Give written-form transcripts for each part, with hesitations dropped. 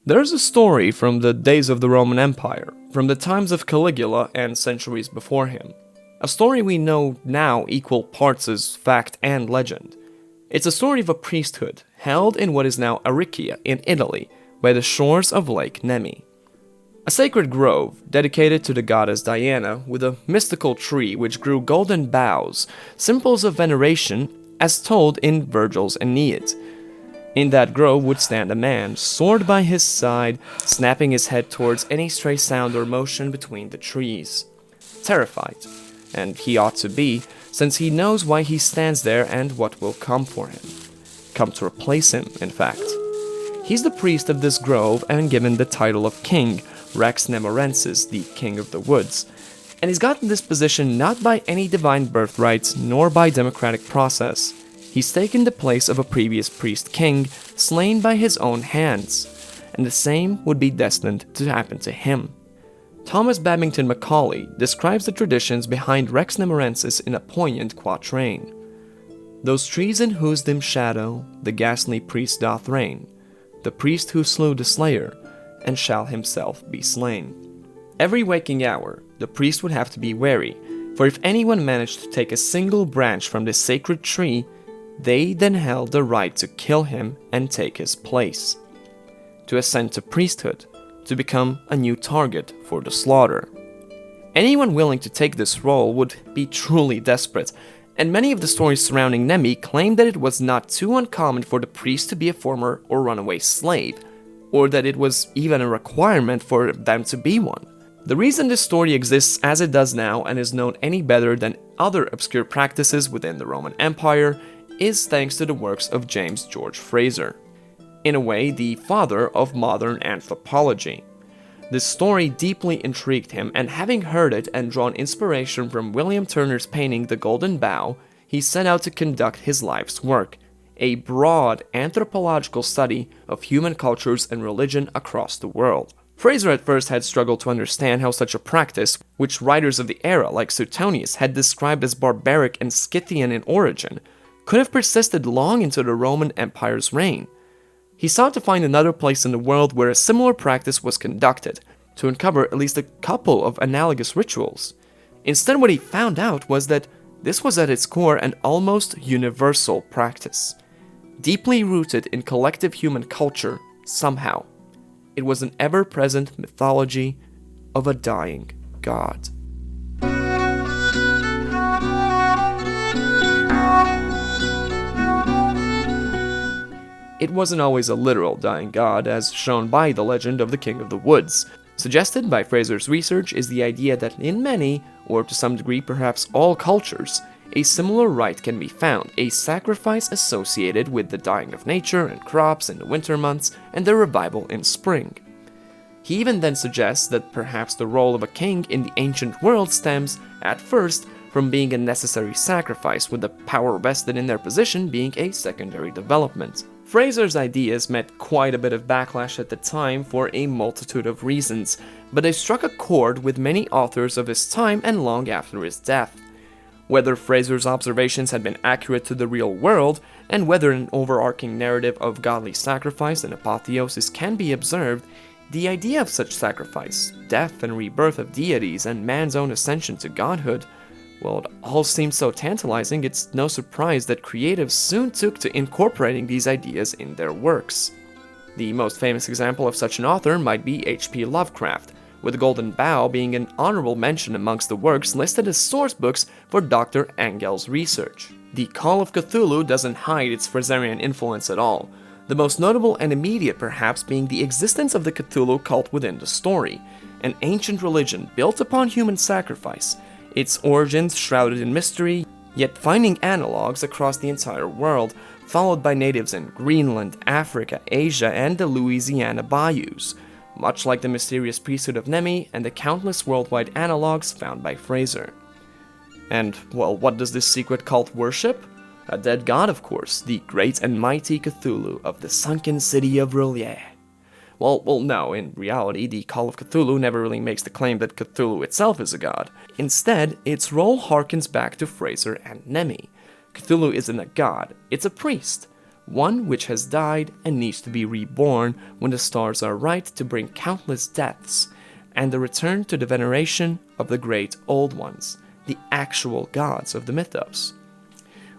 There's a story from the days of the Roman Empire, from the times of Caligula and centuries before him. A story we know now equal parts as fact and legend. It's a story of a priesthood held in what is now Aricia in Italy, by the shores of Lake Nemi. A sacred grove dedicated to the goddess Diana with a mystical tree which grew golden boughs, symbols of veneration as told in Virgil's Aeneid. In that grove would stand a man, sword by his side, snapping his head towards any stray sound or motion between the trees. Terrified, and he ought to be, since he knows why he stands there and what will come for him. Come to replace him, in fact. He's the priest of this grove and given the title of king, Rex Nemorensis, the king of the woods. And he's gotten this position not by any divine birthright nor by democratic process. He's taken the place of a previous priest king, slain by his own hands, and the same would be destined to happen to him. Thomas Babington Macaulay describes the traditions behind Rex Nemorensis in a poignant quatrain. Those trees in whose dim shadow the ghastly priest doth reign, the priest who slew the slayer, and shall himself be slain. Every waking hour, the priest would have to be wary, for if anyone managed to take a single branch from this sacred tree, they then held the right to kill him and take his place. To ascend to priesthood, to become a new target for the slaughter. Anyone willing to take this role would be truly desperate, and many of the stories surrounding Nemi claim that it was not too uncommon for the priest to be a former or runaway slave, or that it was even a requirement for them to be one. The reason this story exists as it does now and is known any better than other obscure practices within the Roman Empire is thanks to the works of James George Frazer. In a way, the father of modern anthropology. This story deeply intrigued him, and having heard it and drawn inspiration from William Turner's painting The Golden Bough, he set out to conduct his life's work, a broad anthropological study of human cultures and religion across the world. Frazer at first had struggled to understand how such a practice, which writers of the era like Suetonius had described as barbaric and Scythian in origin, could have persisted long into the Roman Empire's reign. He sought to find another place in the world where a similar practice was conducted, to uncover at least a couple of analogous rituals. Instead, what he found out was that this was at its core an almost universal practice, deeply rooted in collective human culture somehow. It was an ever-present mythology of a dying god. It wasn't always a literal dying god, as shown by the legend of the King of the Woods. Suggested by Frazer's research is the idea that in many, or to some degree perhaps all cultures, a similar rite can be found, a sacrifice associated with the dying of nature and crops in the winter months and their revival in spring. He even then suggests that perhaps the role of a king in the ancient world stems, at first, from being a necessary sacrifice, with the power vested in their position being a secondary development. Frazer's ideas met quite a bit of backlash at the time for a multitude of reasons, but they struck a chord with many authors of his time and long after his death. Whether Frazer's observations had been accurate to the real world, and whether an overarching narrative of godly sacrifice and apotheosis can be observed, the idea of such sacrifice, death and rebirth of deities, and man's own ascension to godhood, well, it all seems so tantalizing, it's no surprise that creatives soon took to incorporating these ideas in their works. The most famous example of such an author might be H.P. Lovecraft, with The Golden Bough being an honorable mention amongst the works listed as sourcebooks for Dr. Engel's research. The Call of Cthulhu doesn't hide its Frazerian influence at all, the most notable and immediate perhaps being the existence of the Cthulhu cult within the story, an ancient religion built upon human sacrifice, its origins shrouded in mystery, yet finding analogues across the entire world, followed by natives in Greenland, Africa, Asia, and the Louisiana bayous, much like the mysterious priesthood of Nemi and the countless worldwide analogues found by Frazer. And, well, what does this secret cult worship? A dead god, of course, the great and mighty Cthulhu of the sunken city of Roulier. Well, no, in reality, the Call of Cthulhu never really makes the claim that Cthulhu itself is a god. Instead, its role harkens back to Frazer and Nemi. Cthulhu isn't a god, it's a priest, one which has died and needs to be reborn when the stars are right to bring countless deaths, and the return to the veneration of the great old ones, the actual gods of the mythos.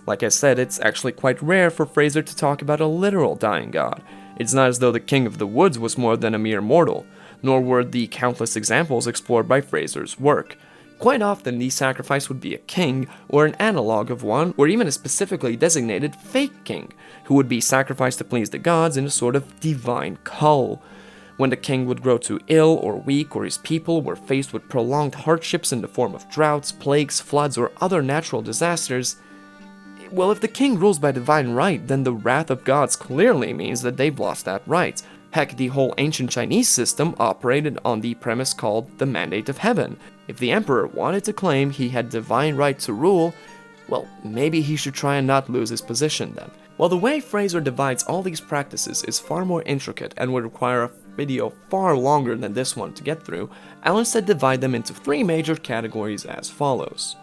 Like I said, it's actually quite rare for Frazer to talk about a literal dying god. It's not as though the King of the Woods was more than a mere mortal, nor were the countless examples explored by Frazer's work. Quite often, the sacrifice would be a king, or an analog of one, or even a specifically designated fake king, who would be sacrificed to please the gods in a sort of divine cull. When the king would grow too ill or weak, or his people were faced with prolonged hardships in the form of droughts, plagues, floods, or other natural disasters, well, if the king rules by divine right, then the wrath of gods clearly means that they've lost that right. Heck, the whole ancient Chinese system operated on the premise called the Mandate of Heaven. If the emperor wanted to claim he had divine right to rule, well, maybe he should try and not lose his position then. While the way Frazer divides all these practices is far more intricate and would require a video far longer than this one to get through, I'll instead divide them into three major categories as follows.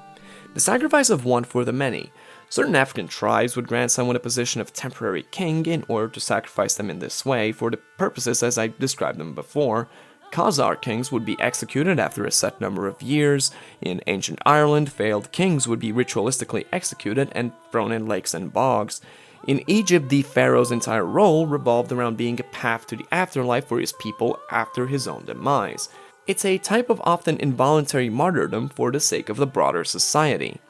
The sacrifice of one for the many. Certain African tribes would grant someone a position of temporary king in order to sacrifice them in this way for the purposes as I described them before. Khazar kings would be executed after a set number of years. In ancient Ireland, failed kings would be ritualistically executed and thrown in lakes and bogs. In Egypt, the pharaoh's entire role revolved around being a path to the afterlife for his people after his own demise. It's a type of often involuntary martyrdom for the sake of the broader society.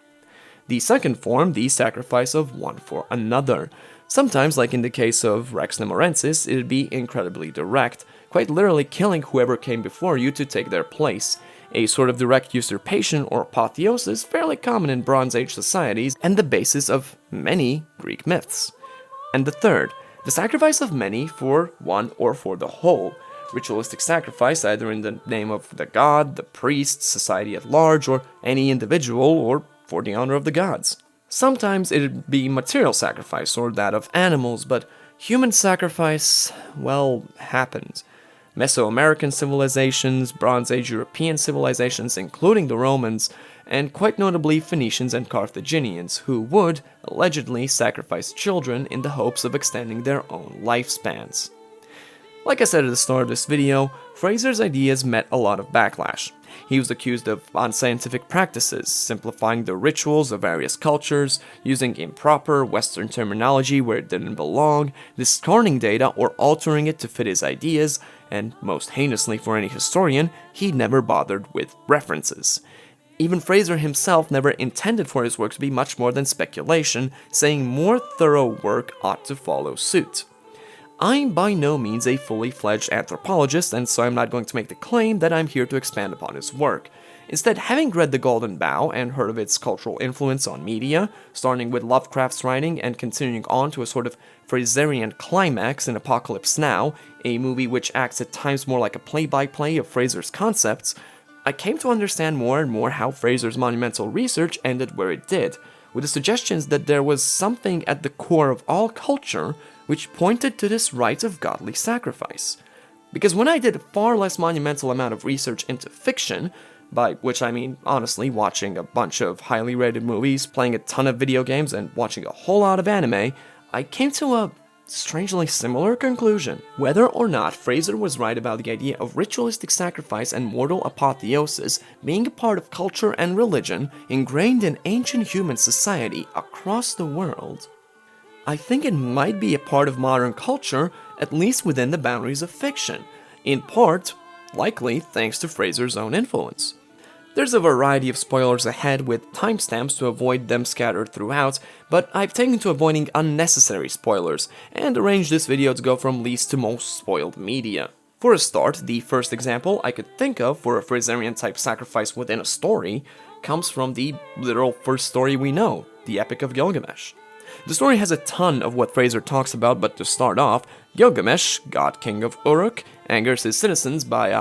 The second form, the sacrifice of one for another. Sometimes, like in the case of Rex Nemorensis, it'd be incredibly direct, quite literally killing whoever came before you to take their place. A sort of direct usurpation or apotheosis fairly common in Bronze Age societies and the basis of many Greek myths. And the third, the sacrifice of many for one or for the whole. Ritualistic sacrifice either in the name of the god, the priest, society at large, or any individual, or for the honor of the gods. Sometimes it'd be material sacrifice or that of animals, but human sacrifice, well, happened. Mesoamerican civilizations, Bronze Age European civilizations, including the Romans, and quite notably Phoenicians and Carthaginians, who would, allegedly, sacrifice children in the hopes of extending their own lifespans. Like I said at the start of this video, Frazer's ideas met a lot of backlash. He was accused of unscientific practices, simplifying the rituals of various cultures, using improper Western terminology where it didn't belong, discarding data or altering it to fit his ideas, and most heinously for any historian, he never bothered with references. Even Frazer himself never intended for his work to be much more than speculation, saying more thorough work ought to follow suit. I'm by no means a fully fledged anthropologist, and so I'm not going to make the claim that I'm here to expand upon his work. Instead, having read The Golden Bough and heard of its cultural influence on media, starting with Lovecraft's writing and continuing on to a sort of Frazerian climax in Apocalypse Now, a movie which acts at times more like a play-by-play of Frazer's concepts, I came to understand more and more how Frazer's monumental research ended where it did, with the suggestions that there was something at the core of all culture which pointed to this rite of godly sacrifice. Because when I did a far less monumental amount of research into fiction, by which I mean, honestly, watching a bunch of highly rated movies, playing a ton of video games, and watching a whole lot of anime, I came to a strangely similar conclusion. Whether or not Frazer was right about the idea of ritualistic sacrifice and mortal apotheosis being a part of culture and religion ingrained in ancient human society across the world, I think it might be a part of modern culture, at least within the boundaries of fiction, in part, likely thanks to Frazer's own influence. There's a variety of spoilers ahead with timestamps to avoid them scattered throughout, but I've taken to avoiding unnecessary spoilers, and arranged this video to go from least to most spoiled media. For a start, the first example I could think of for a Frazerian type sacrifice within a story comes from the literal first story we know, the Epic of Gilgamesh. The story has a ton of what Frazer talks about, but to start off, Gilgamesh, god king of Uruk, angers his citizens by,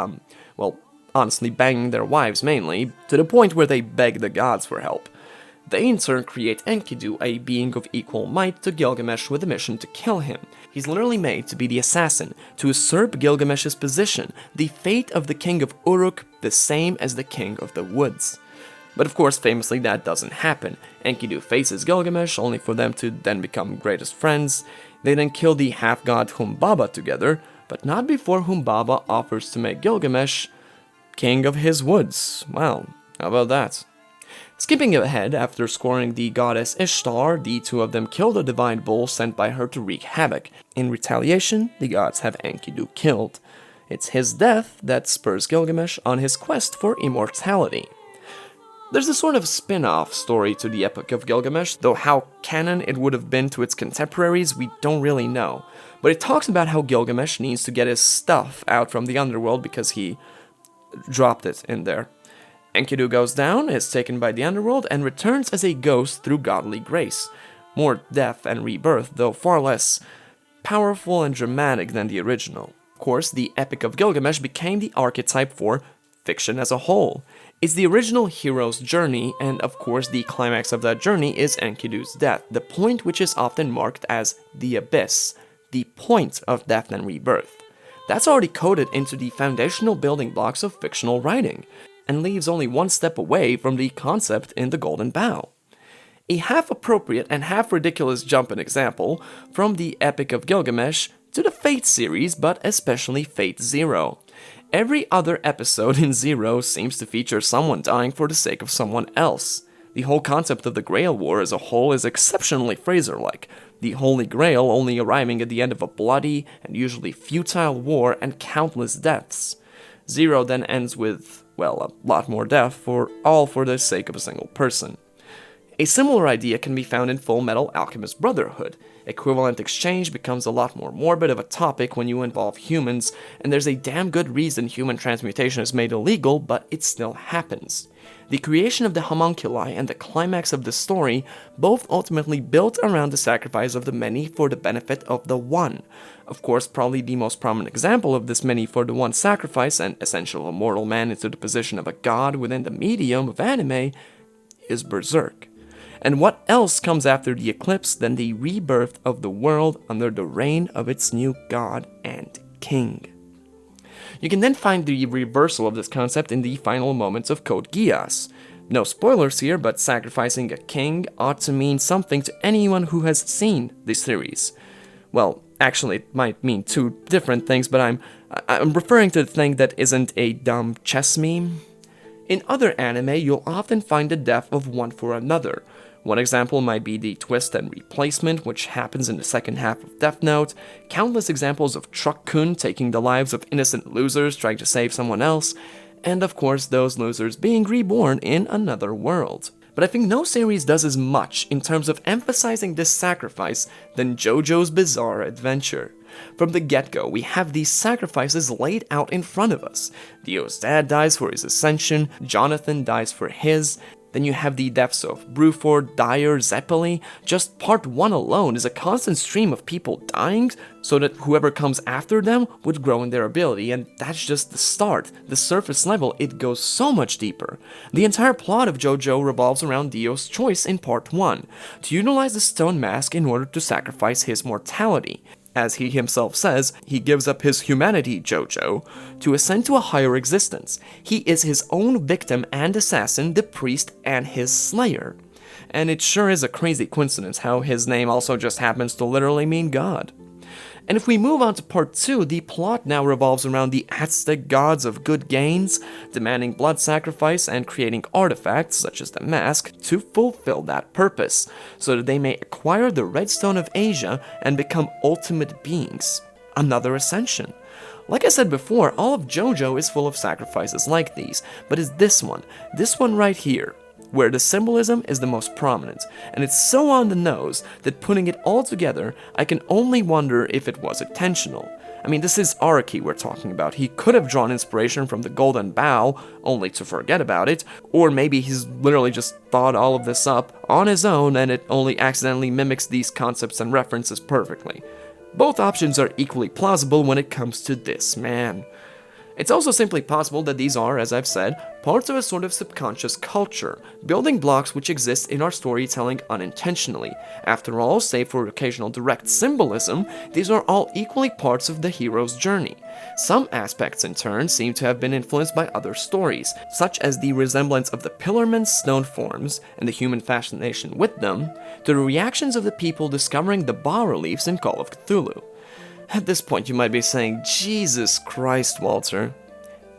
honestly banging their wives mainly, to the point where they beg the gods for help. They in turn create Enkidu, a being of equal might to Gilgamesh with a mission to kill him. He's literally made to be the assassin, to usurp Gilgamesh's position, the fate of the king of Uruk the same as the king of the woods. But of course, famously, that doesn't happen. Enkidu faces Gilgamesh, only for them to then become greatest friends. They then kill the half-god Humbaba together, but not before Humbaba offers to make Gilgamesh king of his woods. Wow, how about that? Skipping ahead, after scoring the goddess Ishtar, the two of them kill the divine bull sent by her to wreak havoc. In retaliation, the gods have Enkidu killed. It's his death that spurs Gilgamesh on his quest for immortality. There's a sort of spin-off story to the Epic of Gilgamesh, though how canon it would have been to its contemporaries we don't really know. But it talks about how Gilgamesh needs to get his stuff out from the underworld because he dropped it in there. Enkidu goes down, is taken by the underworld, and returns as a ghost through godly grace. More death and rebirth, though far less powerful and dramatic than the original. Of course, the Epic of Gilgamesh became the archetype for fiction as a whole. It's the original hero's journey, and of course the climax of that journey is Enkidu's death, the point which is often marked as the abyss, the point of death and rebirth. That's already coded into the foundational building blocks of fictional writing, and leaves only one step away from the concept in the Golden Bough. A half-appropriate and half-ridiculous jump in example from the Epic of Gilgamesh to the Fate series, but especially Fate Zero. Every other episode in Zero seems to feature someone dying for the sake of someone else. The whole concept of the Grail War as a whole is exceptionally Frazer-like, the Holy Grail only arriving at the end of a bloody and usually futile war and countless deaths. Zero then ends with, well, a lot more death, all for the sake of a single person. A similar idea can be found in Fullmetal Alchemist Brotherhood. Equivalent exchange becomes a lot more morbid of a topic when you involve humans, and there's a damn good reason human transmutation is made illegal, but it still happens. The creation of the homunculi and the climax of the story both ultimately built around the sacrifice of the many for the benefit of the one. Of course, probably the most prominent example of this many for the one sacrifice and essential immortal man into the position of a god within the medium of anime is Berserk. And what else comes after the eclipse than the rebirth of the world under the reign of its new god and king? You can then find the reversal of this concept in the final moments of Code Geass. No spoilers here, but sacrificing a king ought to mean something to anyone who has seen the series. Well, actually, it might mean two different things, but I'm referring to the thing that isn't a dumb chess meme. In other anime, you'll often find the death of one for another. One example might be the twist and replacement, which happens in the second half of Death Note, countless examples of Truck-kun taking the lives of innocent losers trying to save someone else, and of course those losers being reborn in another world. But I think no series does as much in terms of emphasizing this sacrifice than JoJo's Bizarre Adventure. From the get-go, we have these sacrifices laid out in front of us. Dio's dad dies for his ascension, Jonathan dies for his. Then you have the deaths of Bruford, Dyer, Zeppeli. Just part 1 alone is a constant stream of people dying, so that whoever comes after them would grow in their ability, and that's just the start. The surface level, it goes so much deeper. The entire plot of JoJo revolves around Dio's choice in part 1, to utilize the stone mask in order to sacrifice his mortality. As he himself says, he gives up his humanity, JoJo, to ascend to a higher existence. He is his own victim and assassin, the priest, and his slayer. And it sure is a crazy coincidence how his name also just happens to literally mean God. And if we move on to part 2, the plot now revolves around the Aztec gods of good gains, demanding blood sacrifice and creating artifacts, such as the mask, to fulfill that purpose, so that they may acquire the Redstone of Asia and become ultimate beings. Another ascension. Like I said before, all of JoJo is full of sacrifices like these, but it's this one right here, where the symbolism is the most prominent, and it's so on the nose that putting it all together, I can only wonder if it was intentional. I mean, this is Araki we're talking about. He could have drawn inspiration from the Golden Bough, only to forget about it, or maybe he's literally just thought all of this up on his own and it only accidentally mimics these concepts and references perfectly. Both options are equally plausible when it comes to this man. It's also simply possible that these are, as I've said, parts of a sort of subconscious culture, building blocks which exist in our storytelling unintentionally. After all, save for occasional direct symbolism, these are all equally parts of the hero's journey. Some aspects, in turn, seem to have been influenced by other stories, such as the resemblance of the Pillarmen's stone forms and the human fascination with them, to the reactions of the people discovering the bas-reliefs in Call of Cthulhu. At this point you might be saying, Jesus Christ, Walter.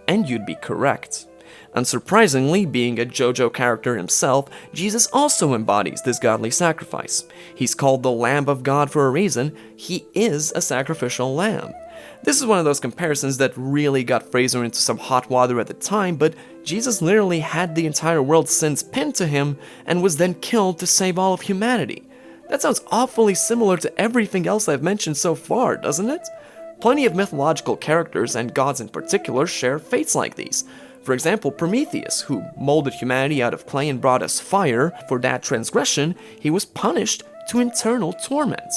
And you'd be correct. Unsurprisingly, being a JoJo character himself, Jesus also embodies this godly sacrifice. He's called the Lamb of God for a reason. He is a sacrificial lamb. This is one of those comparisons that really got Frazer into some hot water at the time, but Jesus literally had the entire world's sins pinned to him and was then killed to save all of humanity. That sounds awfully similar to everything else I've mentioned so far, doesn't it? Plenty of mythological characters, and gods in particular, share fates like these. For example, Prometheus, who molded humanity out of clay and brought us fire. For that transgression, he was punished to eternal torment.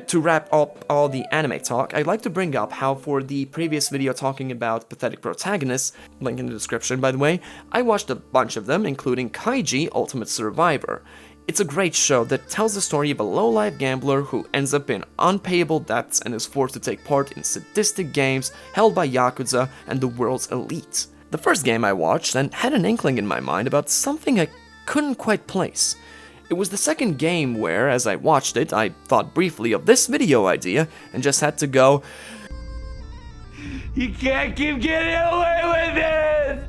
To wrap up all the anime talk, I'd like to bring up how for the previous video talking about pathetic protagonists, link in the description by the way, I watched a bunch of them, including Kaiji, Ultimate Survivor. It's a great show that tells the story of a low-life gambler who ends up in unpayable debts and is forced to take part in sadistic games held by Yakuza and the world's elite. The first game I watched and had an inkling in my mind about something I couldn't quite place. It was the second game where, as I watched it, I thought briefly of this video idea and just had to go, "You can't keep getting away with it!"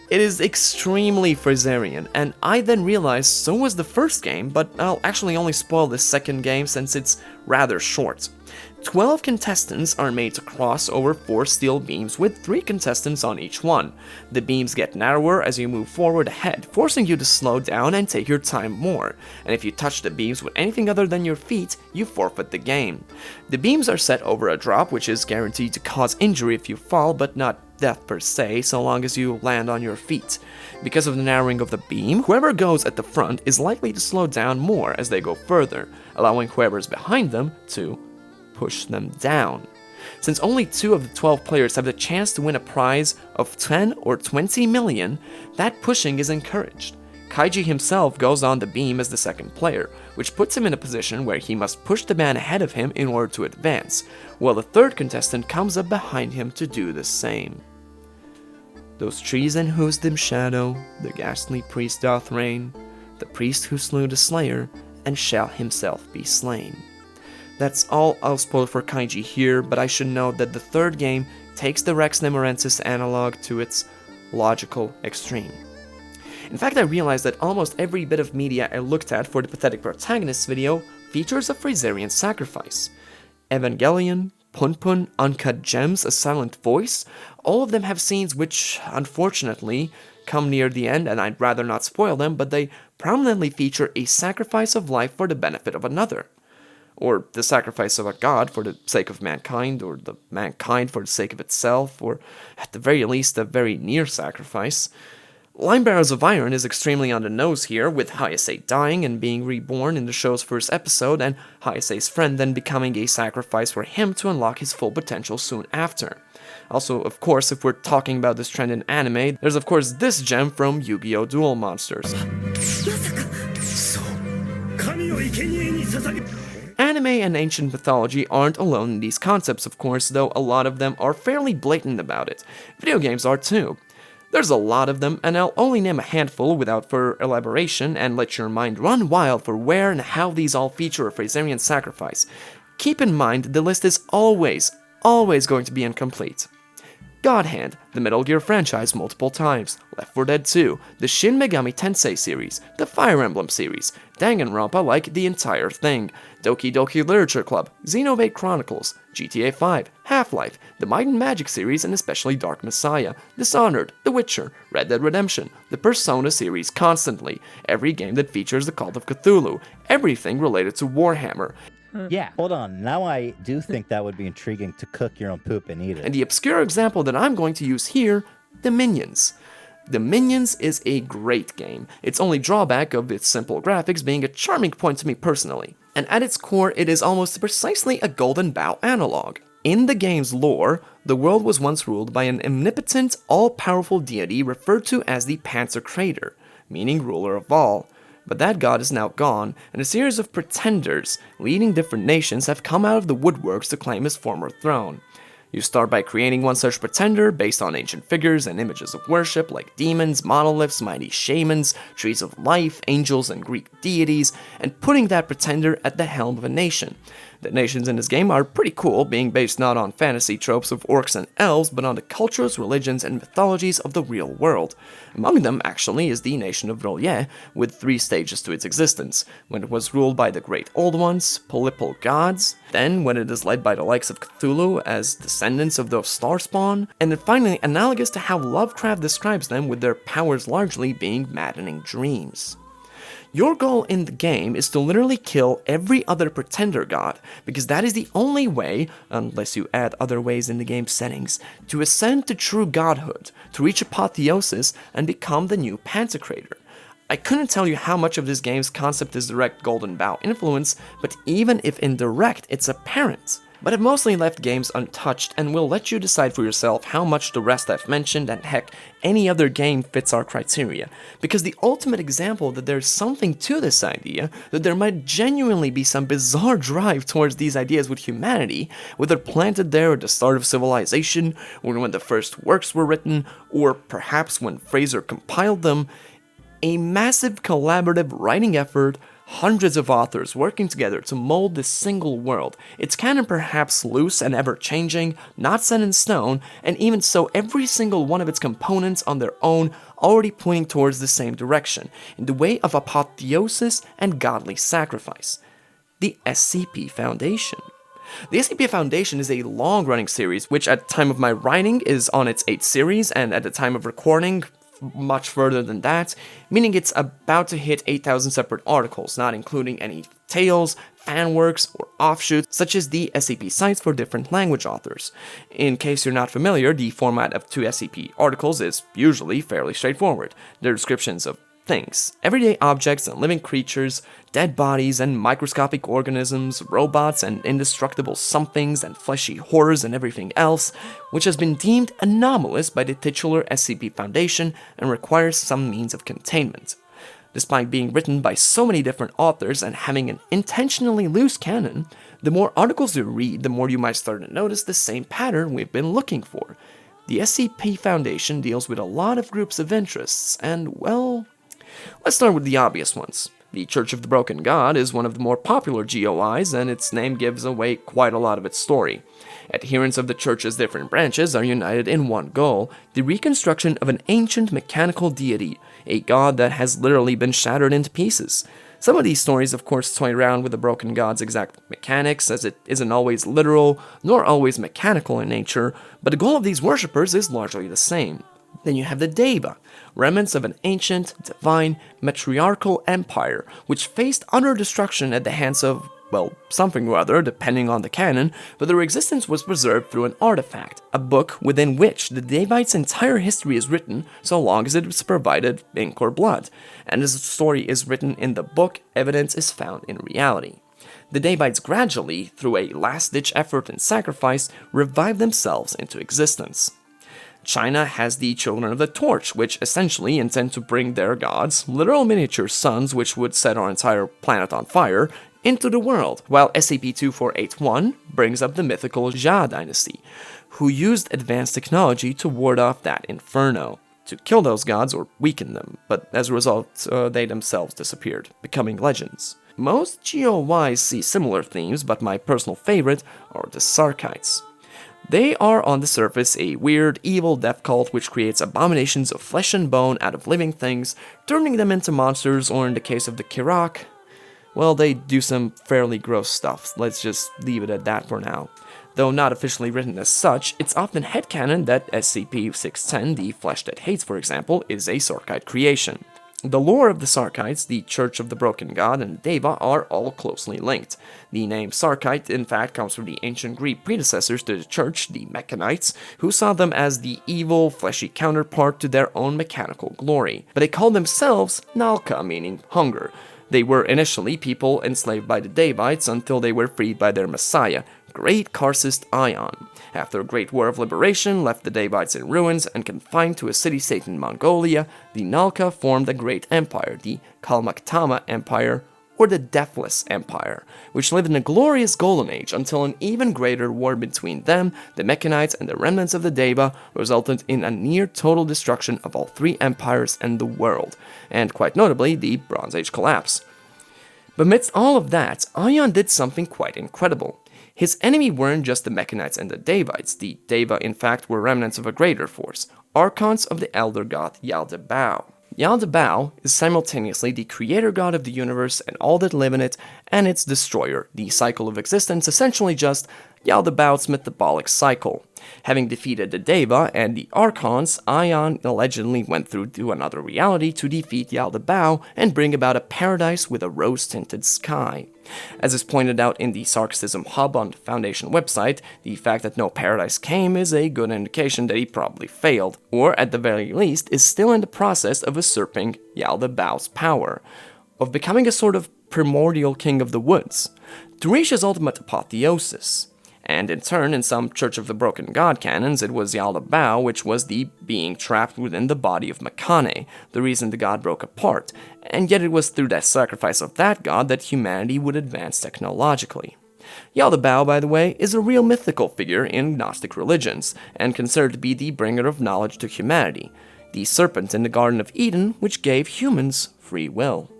It is extremely Frazerian, and I then realized so was the first game, but I'll actually only spoil the second game since it's rather short. 12 contestants are made to cross over 4 steel beams with 3 contestants on each one. The beams get narrower as you move forward ahead, forcing you to slow down and take your time more, and if you touch the beams with anything other than your feet, you forfeit the game. The beams are set over a drop, which is guaranteed to cause injury if you fall, but not death per se, so long as you land on your feet. Because of the narrowing of the beam, whoever goes at the front is likely to slow down more as they go further, allowing whoever's behind them to push them down. Since only 2 of the 12 players have the chance to win a prize of 10 or 20 million, that pushing is encouraged. Kaiji himself goes on the beam as the second player, which puts him in a position where he must push the man ahead of him in order to advance, while the third contestant comes up behind him to do the same. Those trees in whose dim shadow the ghastly priest doth reign, the priest who slew the slayer, and shall himself be slain. That's all I'll spoil for Kaiji here, but I should note that the third game takes the Rex Nemorensis analog to its logical extreme. In fact, I realized that almost every bit of media I looked at for the Pathetic Protagonists video features a Frazerian sacrifice. Evangelion, Punpun, Uncut Gems, A Silent Voice, all of them have scenes which, unfortunately, come near the end, and I'd rather not spoil them, but they prominently feature a sacrifice of life for the benefit of another. Or the sacrifice of a god for the sake of mankind, or the mankind for the sake of itself, or at the very least a very near sacrifice. Linebarrels of Iron is extremely on the nose here, with Hayase dying and being reborn in the show's first episode, and Hayase's friend then becoming a sacrifice for him to unlock his full potential soon after. Also, of course, if we're talking about this trend in anime, there's of course this gem from Yu-Gi-Oh! Duel Monsters. Anime and ancient mythology aren't alone in these concepts, of course, though a lot of them are fairly blatant about it. Video games are too. There's a lot of them, and I'll only name a handful without further elaboration and let your mind run wild for where and how these all feature a Frazerian sacrifice. Keep in mind, the list is always going to be incomplete. God Hand, the Metal Gear franchise multiple times, Left 4 Dead 2, the Shin Megami Tensei series, the Fire Emblem series, Danganronpa like the entire thing, Doki Doki Literature Club, Xenoblade Chronicles, GTA 5, Half-Life, the Might and Magic series and especially Dark Messiah, Dishonored, The Witcher, Red Dead Redemption, the Persona series constantly, every game that features the Cult of Cthulhu, everything related to Warhammer. Yeah. Hold on. Now I do think that would be intriguing to cook your own poop and eat it. And the obscure example that I'm going to use here, the Minions. The Minions is a great game, its only drawback of its simple graphics being a charming point to me personally. And at its core, it is almost precisely a Golden Bough analog. In the game's lore, the world was once ruled by an omnipotent, all-powerful deity referred to as the Pantocrator, meaning ruler of all. But that god is now gone, and a series of pretenders, leading different nations, have come out of the woodworks to claim his former throne. You start by creating one such pretender based on ancient figures and images of worship like demons, monoliths, mighty shamans, trees of life, angels, and Greek deities, and putting that pretender at the helm of a nation. The nations in this game are pretty cool, being based not on fantasy tropes of orcs and elves, but on the cultures, religions, and mythologies of the real world. Among them, actually, is the nation of Rolye, with 3 stages to its existence, when it was ruled by the Great Old Ones, polypal gods, then when it is led by the likes of Cthulhu as descendants of the Starspawn, and then finally analogous to how Lovecraft describes them, with their powers largely being maddening dreams. Your goal in the game is to literally kill every other pretender god, because that is the only way, unless you add other ways in the game's settings, to ascend to true godhood, to reach Apotheosis, and become the new Pantocrator. I couldn't tell you how much of this game's concept is direct Golden Bough influence, but even if indirect, it's apparent. But I've mostly left games untouched and will let you decide for yourself how much the rest I've mentioned and heck, any other game fits our criteria. Because the ultimate example that there's something to this idea, that there might genuinely be some bizarre drive towards these ideas with humanity, whether planted there at the start of civilization, or when the first works were written, or perhaps when Frazer compiled them, a massive collaborative writing effort, hundreds of authors working together to mold this single world, its canon perhaps loose and ever-changing, not set in stone, and even so every single one of its components on their own already pointing towards the same direction, in the way of apotheosis and godly sacrifice. The SCP Foundation. The SCP Foundation is a long-running series, which at the time of my writing is on its 8th series, and at the time of recording, much further than that, meaning it's about to hit 8,000 separate articles, not including any tales, fanworks, or offshoots, such as the SCP sites for different language authors. In case you're not familiar, the format of 2 SCP articles is usually fairly straightforward. They're descriptions of things, everyday objects and living creatures, dead bodies and microscopic organisms, robots and indestructible somethings and fleshy horrors and everything else, which has been deemed anomalous by the titular SCP Foundation and requires some means of containment. Despite being written by so many different authors and having an intentionally loose canon, the more articles you read, the more you might start to notice the same pattern we've been looking for. The SCP Foundation deals with a lot of groups of interests, and well, let's start with the obvious ones. The Church of the Broken God is one of the more popular GOIs, and its name gives away quite a lot of its story. Adherents of the Church's different branches are united in one goal, the reconstruction of an ancient mechanical deity, a god that has literally been shattered into pieces. Some of these stories, of course, toy around with the Broken God's exact mechanics, as it isn't always literal, nor always mechanical in nature, but the goal of these worshippers is largely the same. Then you have the Deva, remnants of an ancient, divine, matriarchal empire, which faced utter destruction at the hands of, well, something or other, depending on the canon, but their existence was preserved through an artifact, a book within which the Devites' entire history is written, so long as it is provided ink or blood. And as the story is written in the book, evidence is found in reality. The Devites gradually, through a last-ditch effort and sacrifice, revive themselves into existence. China has the Children of the Torch, which essentially intend to bring their gods, literal miniature suns which would set our entire planet on fire, into the world, while SCP-2481 brings up the mythical Jia dynasty, who used advanced technology to ward off that inferno, to kill those gods or weaken them, but as a result, they themselves disappeared, becoming legends. Most GOYs see similar themes, but my personal favorite are the Sarkites. They are on the surface a weird, evil death cult which creates abominations of flesh and bone out of living things, turning them into monsters, or in the case of the Kirak, well, they do some fairly gross stuff. Let's just leave it at that for now. Though not officially written as such, it's often headcanon that SCP-610, the Flesh That Hates, for example, is a Sarkite creation. The lore of the Sarkites, the Church of the Broken God, and Deva are all closely linked. The name Sarkite, in fact, comes from the ancient Greek predecessors to the Church, the Mechanites, who saw them as the evil, fleshy counterpart to their own mechanical glory. But they called themselves Nalka, meaning hunger. They were initially people enslaved by the Devites until they were freed by their messiah, Great Karcist Ion. After a great war of liberation left the Devites in ruins and confined to a city-state in Mongolia, the Nalka formed a great empire, the Kalmaktama Empire, or the Deathless Empire, which lived in a glorious golden age until an even greater war between them, the Mechanites, and the remnants of the Deva resulted in a near-total destruction of all three empires and the world, and quite notably, the Bronze Age collapse. But amidst all of that, Ion did something quite incredible. His enemy weren't just the Mechanites and the Devites. The Deva, in fact, were remnants of a greater force, Archons of the elder god Yaldabaoth. Yaldabaoth is simultaneously the creator god of the universe and all that live in it, and its destroyer, the cycle of existence, essentially just Yaldabaoth's metabolic cycle. Having defeated the Deva and the Archons, Ion allegedly went through to another reality to defeat Yaldabaoth and bring about a paradise with a rose-tinted sky. As is pointed out in the Sarcasm Hub on the Foundation website, the fact that no paradise came is a good indication that he probably failed, or at the very least is still in the process of usurping Yaldabaoth's power, of becoming a sort of primordial king of the woods, to reach his ultimate apotheosis. And in turn, in some Church of the Broken God canons, it was Yaldabaoth which was the being trapped within the body of Makane, the reason the god broke apart, and yet it was through the sacrifice of that god that humanity would advance technologically. Yaldabaoth, by the way, is a real mythical figure in Gnostic religions, and considered to be the bringer of knowledge to humanity, the serpent in the Garden of Eden which gave humans free will.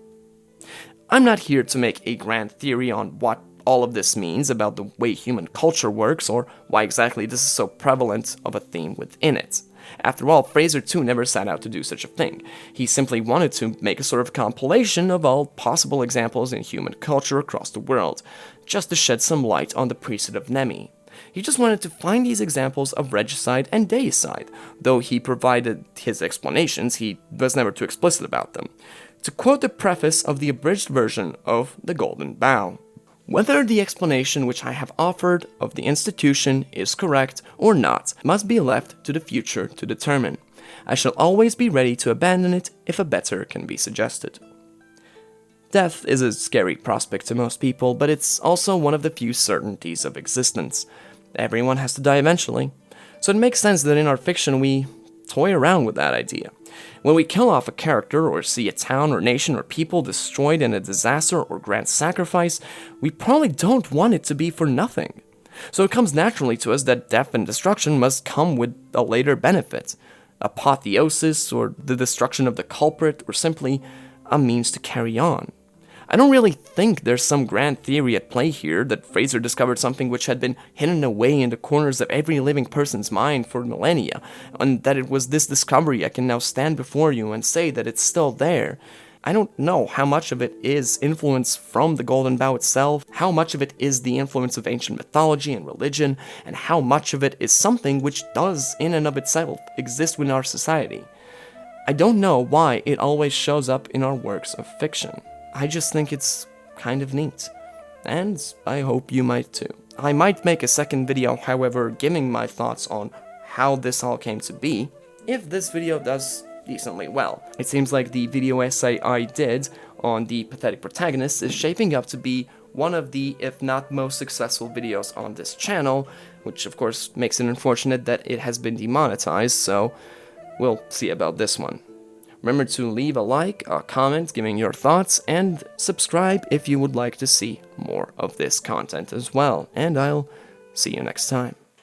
I'm not here to make a grand theory on what all of this means about the way human culture works, or why exactly this is so prevalent of a theme within it. After all, Frazer too never set out to do such a thing. He simply wanted to make a sort of compilation of all possible examples in human culture across the world, just to shed some light on the priesthood of Nemi. He just wanted to find these examples of regicide and deicide, though he provided his explanations, he was never too explicit about them. To quote the preface of the abridged version of The Golden Bough, "Whether the explanation which I have offered of the institution is correct or not must be left to the future to determine. I shall always be ready to abandon it if a better can be suggested." Death is a scary prospect to most people, but it's also one of the few certainties of existence. Everyone has to die eventually, so it makes sense that in our fiction we toy around with that idea. When we kill off a character or see a town or nation or people destroyed in a disaster or grand sacrifice, we probably don't want it to be for nothing. So it comes naturally to us that death and destruction must come with a later benefit, apotheosis or the destruction of the culprit or simply a means to carry on. I don't really think there's some grand theory at play here that Frazer discovered something which had been hidden away in the corners of every living person's mind for millennia, and that it was this discovery I can now stand before you and say that it's still there. I don't know how much of it is influence from the Golden Bough itself, how much of it is the influence of ancient mythology and religion, and how much of it is something which does in and of itself exist within our society. I don't know why it always shows up in our works of fiction. I just think it's kind of neat, and I hope you might too. I might make a second video, however, giving my thoughts on how this all came to be, if this video does decently well. It seems like the video essay I did on the pathetic protagonist is shaping up to be one of the, if not most successful videos on this channel, which of course makes it unfortunate that it has been demonetized, so we'll see about this one. Remember to leave a like, a comment giving your thoughts, and subscribe if you would like to see more of this content as well. And I'll see you next time.